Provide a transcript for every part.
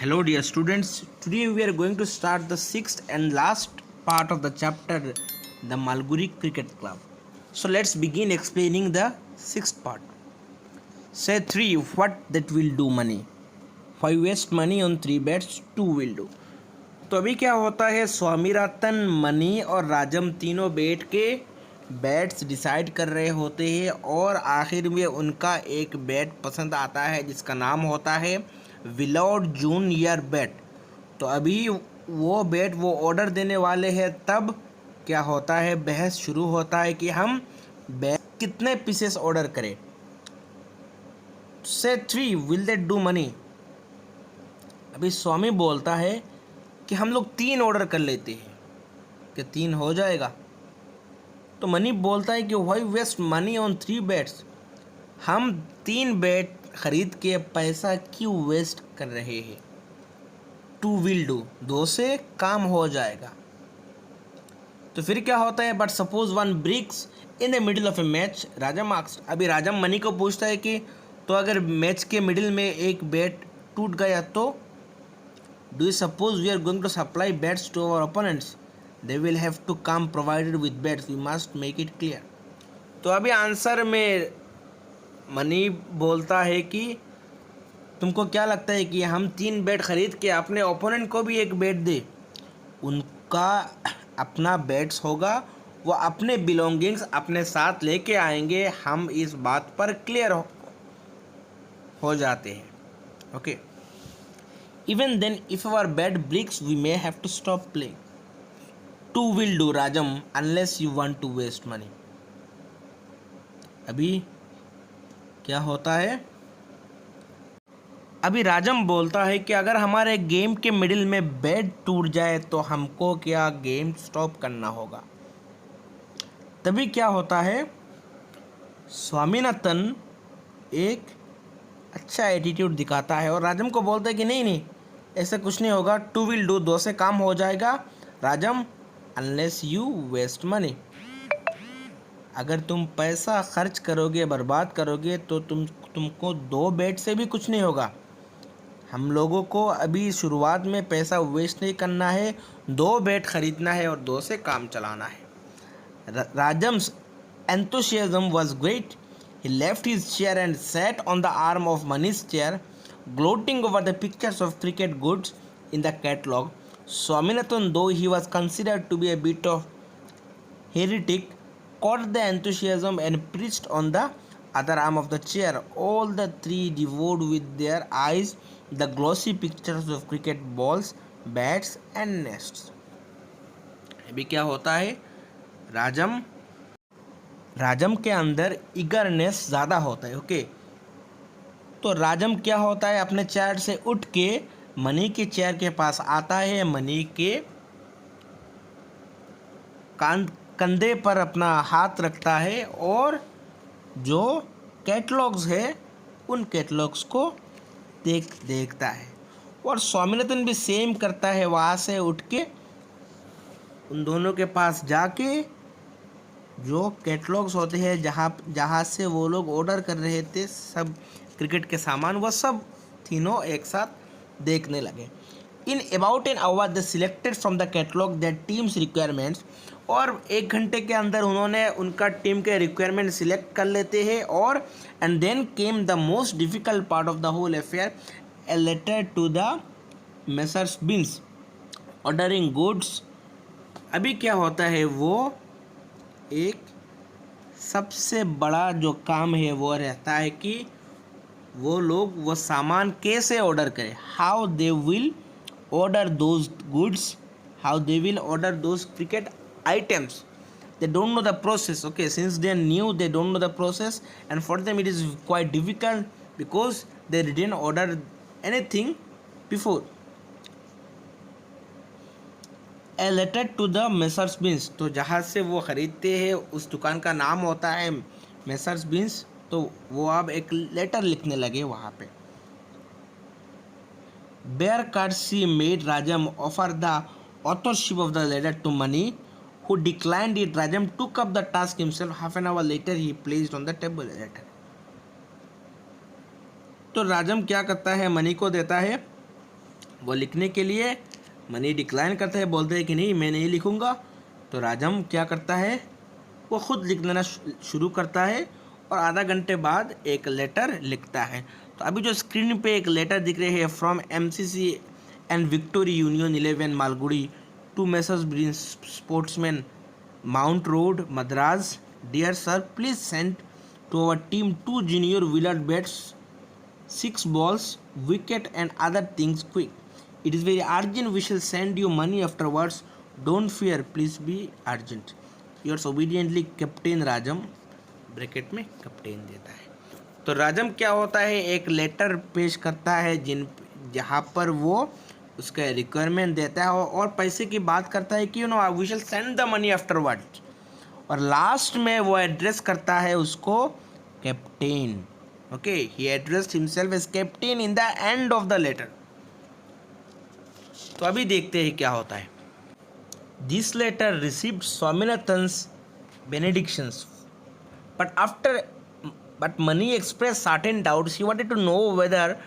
Hello, dear students. Today we are going to start the sixth and last part of the chapter, the Malguri Cricket Club. So let's begin explaining the sixth part. Say 3. What that will do money? 5 waste money on 3 bets, 2 will do. तो अभी क्या होता है, Swaminathan, money और राजम तीनों बैठ के bats decide कर रहे होते हैं और आखिर में उनका एक बैट पसंद आता है जिसका नाम होता है विलाउड जूनियर बैट। तो अभी वो बैट वो ऑर्डर देने वाले हैं, तब क्या होता है, बहस शुरू होता है कि हम बैट कितने पीसेस ऑर्डर करें। से 3 विल दैट डू मनी? अभी स्वामी बोलता है कि हम लोग 3 ऑर्डर कर लेते हैं, कि 3 हो जाएगा। तो मनी बोलता है कि why waste money on 3 bets? हम 3 बेट खरीद के पैसा क्यों वेस्ट कर रहे हैं? 2 विल डू, 2 से काम हो जाएगा। तो फिर क्या होता है, but suppose 1 breaks in the middle of a match, Raja marks. अभी राजा मनी को पूछता है कि तो अगर मैच के मिडिल में एक बैट टूट गया तो do you suppose we are going to supply bets to our opponents? They will have to come provided with bets. We must make it clear. तो अभी आंसर में मनी बोलता है कि तुमको क्या लगता है कि हम 3 बैट खरीद के अपने ओपोनेंट को भी एक बैट दे? उनका अपना बैट्स होगा, वो अपने बिलोंगिंग्स अपने साथ लेके आएंगे। हम इस बात पर क्लियर हो जाते हैं। Okay. Even then, if our bet breaks, we may have to stop playing. 2 will do, Rajam, unless you want to waste money. अभी क्या होता है, अभी राजम बोलता है कि अगर हमारे गेम के मिडिल में बैट टूट जाए तो हमको क्या गेम स्टॉप करना होगा। तभी क्या होता है, स्वामीनाथन एक अच्छा एटीट्यूड दिखाता है और राजम को बोलता है कि नहीं, ऐसा कुछ नहीं होगा। 2 विल डू, 2 से काम हो जाएगा Rajam, unless you waste money. अगर तुम पैसा खर्च करोगे, बर्बाद करोगे, तो तुमको 2 बैट से भी कुछ नहीं होगा। हम लोगों को अभी शुरुआत में पैसा वेस्ट नहीं करना है, 2 बैट खरीदना है और 2 से काम चलाना है। राजम्स enthusiasm was great. He left his chair and sat on the arm of Mani's chair, gloating over the pictures of cricket goods in the catalogue. Swaminathan, though he was considered to be a bit of heretic, caught the enthusiasm and perched on the other arm of the chair. All the 3 devoured with their eyes the glossy pictures of cricket balls, bats and nests. अभी क्या होता है, राजम के अंदर eagerness ज़्यादा होता है। Okay. तो राजम क्या होता है, अपने चेयर से उठ के मनी के चेयर के पास आता है, मनी के कंधे पर अपना हाथ रखता है और जो कैटलॉग्स है उन कैटलॉग्स को देखता है। और स्वामीनाथन भी सेम करता है, वहाँ से उठ के उन दोनों के पास जाके जो कैटलॉग्स होते हैं जहाँ से वो लोग ऑर्डर कर रहे थे सब क्रिकेट के सामान, वो सब तीनों एक साथ देखने लगे। In about an hour they selected from the catalogue that teams requirements, और 1 घंटे के अंदर उन्होंने उनका टीम के रिक्वायरमेंट सिलेक्ट कर लेते हैं। और and then came the most difficult part of the whole affair, a letter to the Messrs Binns ordering goods. अभी क्या होता है, वो एक सबसे बड़ा जो काम है वो रहता है कि वो लोग वो सामान कैसे ऑर्डर करें, how they will order those goods, how they will order those cricket items. They don't know the process. Okay, since they knew, they don't know the process and for them it is quite difficult because they didn't order anything before. A letter to the Messrs Binns, तो जहाँ से वो ख़रीदते हैं उस दुकान का नाम होता है मेसर्स बिन्स। तो वो अब एक लेटर लिखने लगे वहाँ पे। बेयर कार्सी made Rajam offer the authorship of the letter to Mani, who declined it. Rajam took up the task himself. Half an hour later he placed on the table letter. तो राजम क्या करता है, मनी को देता है वो लिखने के लिए मनी डिक्लाइन करते हैं, बोलते हैं कि नहीं मैं नहीं लिखूँगा। तो राजम क्या करता है, वो खुद लिखना शुरू करता है और आधा घंटे बाद एक लेटर लिखता है। तो अभी जो स्क्रीन पे एक लेटर दिख रहे हैं, from MCC and Victory Union 11 Malgudi to Messrs ब्रिन sportsman mount road Madras. Dear sir, please send to our team 2 junior willard bats, 6 balls, wicket and other things quick. It is very urgent. We shall send you money afterwards. Don't fear. Please be urgent. Yours obediently, captain Rajam. Bracket में captain देता है। तो राजम क्या होता है, एक letter पेश करता है जहाँ पर वो उसका रिक्वायरमेंट देता है और पैसे की बात करता है कि we shall send the money afterward. और लास्ट में वो एड्रेस करता है उसको captain. Okay, he addressed himself as captain in the end of the letter. तो अभी देखते हैं क्या होता है। This letter received Swaminathan's benedictions, but Mani expressed certain doubts. He wanted to know whether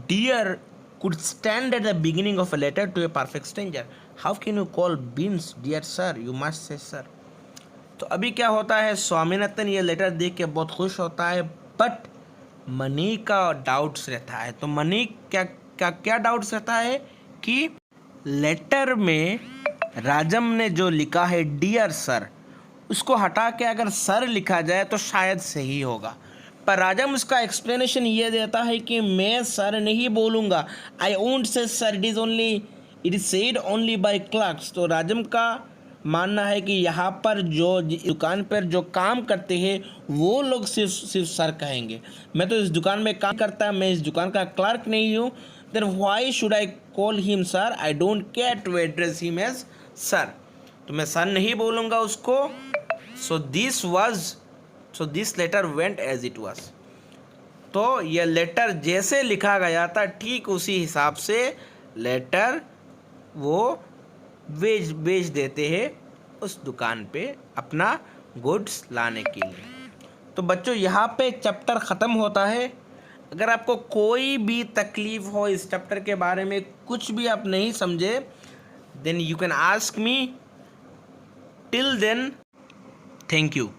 dear could stand at the beginning of a letter to a perfect stranger. How can you call Beans dear sir? You must say sir. तो अभी क्या होता है, स्वामीनाथन ये letter देख के बहुत खुश होता है, बट मनी का डाउट्स रहता है। तो मनी क्या डाउट्स रहता है कि लेटर में राजम ने जो लिखा है डियर सर, उसको हटा के अगर सर लिखा जाए तो शायद सही होगा। पर राजम उसका एक्सप्लेनेशन ये देता है कि मैं सर नहीं बोलूँगा, I won't say sir, it is said only by clerks. तो राजम का मानना है कि यहाँ पर जो दुकान पर जो काम करते हैं वो लोग सिर्फ सर कहेंगे। मैं तो इस दुकान में काम करता, मैं इस दुकान का क्लर्क नहीं हूँ। Then why should I call him sir? I don't care to address him as sir. तो मैं सर नहीं बोलूँगा उसको। So this letter went as it was. तो यह लेटर जैसे लिखा गया था ठीक उसी हिसाब से लेटर वो बेच देते हैं उस दुकान पे अपना गुड्स लाने के लिए। तो बच्चों यहाँ पे चैप्टर ख़त्म होता है। अगर आपको कोई भी तकलीफ़ हो इस चैप्टर के बारे में, कुछ भी आप नहीं समझे, then you can ask me. Till then, thank you.